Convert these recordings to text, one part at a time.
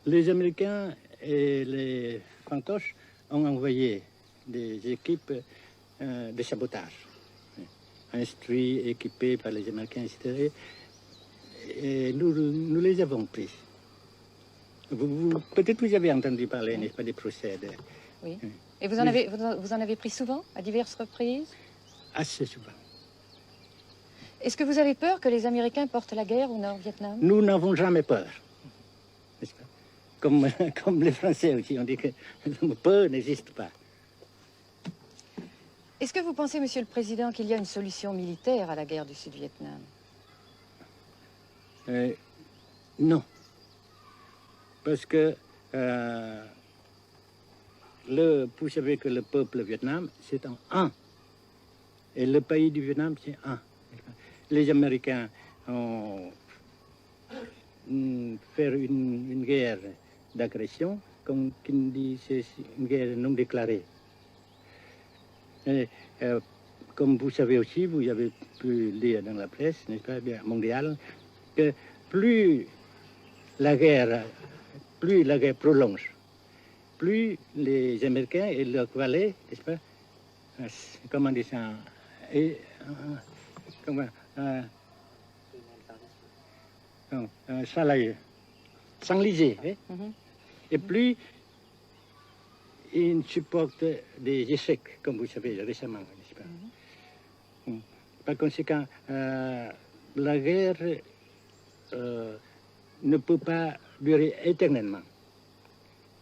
Les Américains et les fantoches ont envoyé des équipes de sabotage, instruits, équipés par les Américains, etc. Et nous les avons pris. Peut-être vous avez entendu parler, n'est-ce pas, des procès. Oui. Et vous en avez pris souvent, à diverses reprises? Assez souvent. Est-ce que vous avez peur que les Américains portent la guerre au Nord-Vietnam? Nous n'avons jamais peur, n'est-ce pas? Comme les Français aussi, on dit que peur n'existe pas. Est-ce que vous pensez, Monsieur le Président, qu'il y a une solution militaire à la guerre du Sud-Vietnam? Non. Parce que vous savez que le peuple Vietnam, c'est un. Et le pays du Vietnam, c'est un. Les Américains ont fait une guerre d'agression, comme qui dit, c'est une guerre non déclarée. Et, comme vous savez aussi, vous avez pu lire dans la presse, n'est-ce pas, bien mondiale, que plus la guerre prolonge, plus les Américains et leurs valets, n'est-ce pas, comment dire ça, s'enliser, et plus ils supportent des échecs, comme vous savez récemment, n'est-ce pas? Par conséquent, la guerre ne peut pas durer éternellement.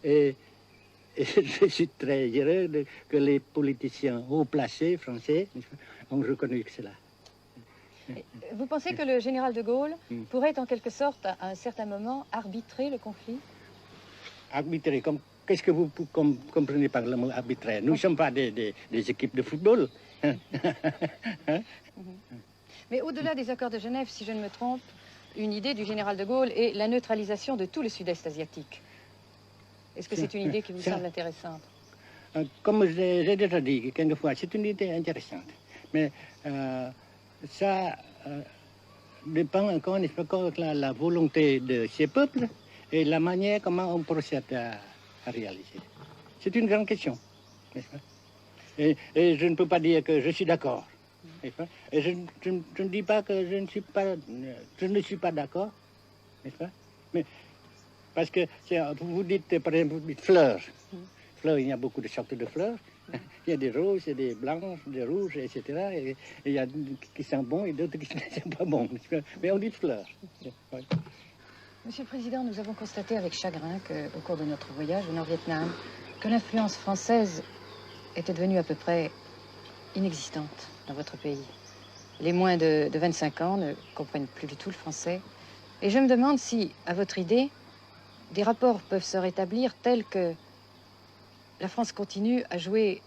Et je suis très heureux que les politiciens haut placés français ont reconnu cela. Vous pensez que le général de Gaulle pourrait en quelque sorte, à un certain moment, arbitrer le conflit? Arbitrer, qu'est-ce que vous comprenez par le mot arbitraire? Nous ne sommes pas des équipes de football. Mais au-delà des accords de Genève, si je ne me trompe, une idée du général de Gaulle est la neutralisation de tout le sud-est asiatique. Est-ce que c'est une idée qui vous semble intéressante? Comme j'ai déjà dit quelquefois, c'est une idée intéressante. Mais ça dépend encore de la volonté de ces peuples et la manière comment on procède à réaliser. C'est une grande question, n'est-ce pas? Et je ne peux pas dire que je suis d'accord. Et je ne dis pas que je ne suis pas d'accord, n'est-ce pas? Mais parce que vous dites, par exemple, vous dites fleurs. Fleurs, il y a beaucoup de sortes de fleurs. Il y a des roses, des blanches, des rouges, etc. Et il y a qui sont bons et d'autres qui ne sont pas bons. Mais on dit fleurs. Monsieur le Président, nous avons constaté avec chagrin qu'au cours de notre voyage au Nord-Vietnam, que l'influence française était devenue à peu près inexistante dans votre pays. Les moins de 25 ans ne comprennent plus du tout le français. Et je me demande si, à votre idée, des rapports peuvent se rétablir tels que la France continue à jouer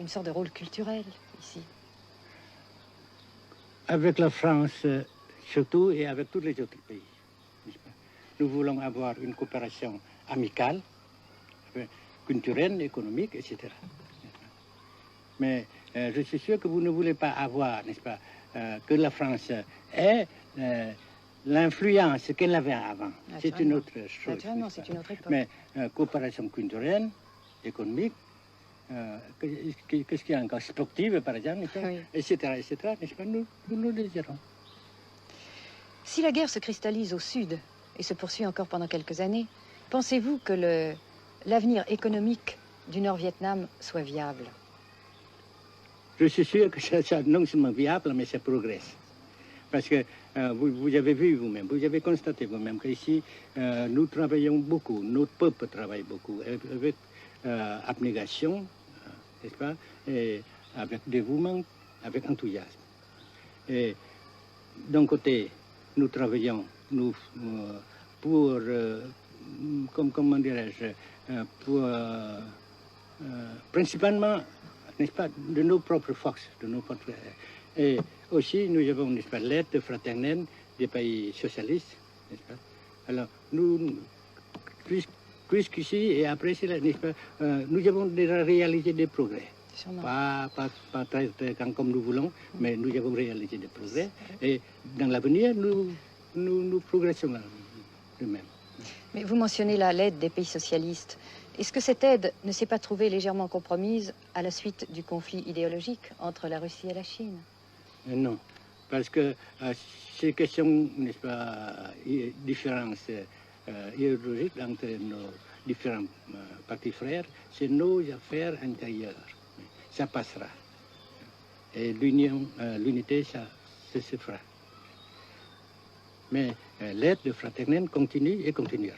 une sorte de rôle culturel ici. Avec la France surtout et avec tous les autres pays. Nous voulons avoir une coopération amicale, culturelle, économique, etc. Mais je suis sûr que vous ne voulez pas avoir, n'est-ce pas, que la France ait l'influence qu'elle avait avant. C'est une autre chose. Naturellement, c'est une autre époque. Mais coopération culturelle, économique, qu'est-ce qu'il y a encore, sportive par exemple, oui. etc., n'est-ce pas, nous le désirons. Si la guerre se cristallise au sud et se poursuit encore pendant quelques années, pensez-vous que l'avenir économique du Nord-Vietnam soit viable? Je suis sûr que c'est non seulement viable, mais ça progresse. Parce que vous avez vu vous-même, vous avez constaté vous-même qu'ici, nous travaillons beaucoup, notre peuple travaille beaucoup, avec abnégation, n'est-ce pas, et avec dévouement, avec enthousiasme. Et d'un côté, nous travaillons pour, comment dirais-je, pour principalement, n'est-ce pas, de nos propres forces, de nos propres... Et aussi, nous avons, n'est-ce pas, l'aide fraternelle des pays socialistes, n'est-ce pas? Alors, nous, puisqu'ici et après cela, n'est-ce pas, nous avons déjà réalisé des progrès. Pas très grand comme nous voulons, mais nous avons réalisé des progrès. Et dans l'avenir, nous progressons de même. Mais vous mentionnez là l'aide des pays socialistes. Est-ce que cette aide ne s'est pas trouvée légèrement compromise à la suite du conflit idéologique entre la Russie et la Chine? Non, parce que ces questions, n'est-ce pas, différences idéologiques entre nos différents partis frères, c'est nos affaires intérieures. Ça passera. Et l'unité, ça se fera. Mais l'aide fraternelle continue et continuera.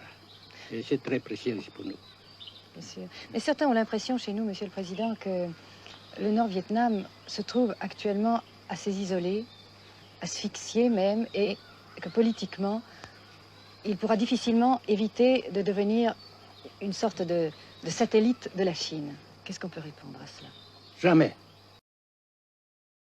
Et c'est très précieux pour nous. Bien sûr. Mais certains ont l'impression chez nous, Monsieur le Président, que le Nord-Vietnam se trouve actuellement assez isolé, asphyxié même, et que politiquement, il pourra difficilement éviter de devenir une sorte de satellite de la Chine. Qu'est-ce qu'on peut répondre à cela? Jamais.